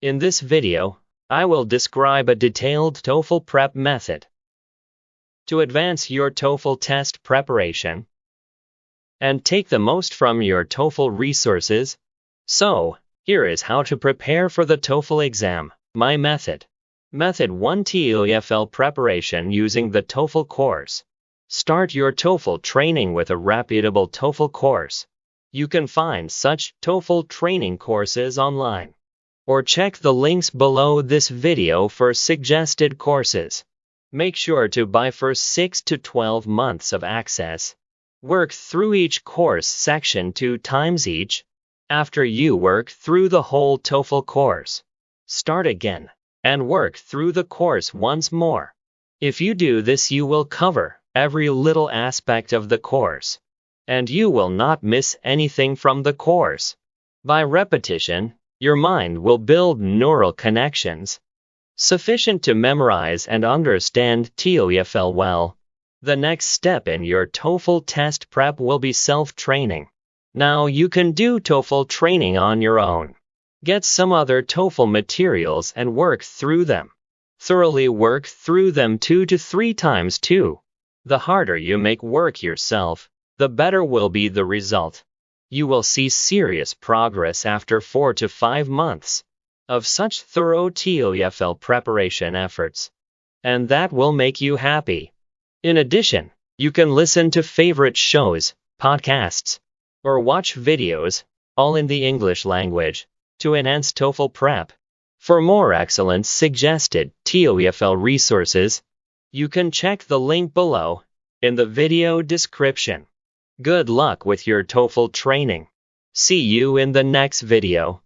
In this video, I will describe a detailed TOEFL prep method to advance your TOEFL test preparation and take the most from your TOEFL resources. So, here is how to prepare for the TOEFL exam. My method. Method 1: TOEFL preparation using the TOEFL course. Start your TOEFL training with a reputable TOEFL course. You can find such TOEFL training courses online, or check the links below this video for suggested courses. Make sure to buy for 6 to 12 months of access. Work through each course section 2 times each. After you work through the whole TOEFL course, start again and work through the course once more. If you do this, you will cover every little aspect of the course, and you will not miss anything from the course. By repetition, your mind will build neural connections sufficient to memorize and understand TOEFL well. The next step in your TOEFL test prep will be self-training. Now you can do TOEFL training on your own. Get some other TOEFL materials and work through them. Thoroughly work through them 2 to 3 times too. The harder you make work yourself, the better will be the result. You will see serious progress after 4 to 5 months of such thorough TOEFL preparation efforts, and that will make you happy. In addition, you can listen to favorite shows, podcasts, or watch videos, all in the English language, to enhance TOEFL prep. For more excellent suggested TOEFL resources, you can check the link below in the video description. Good luck with your TOEFL training. See you in the next video.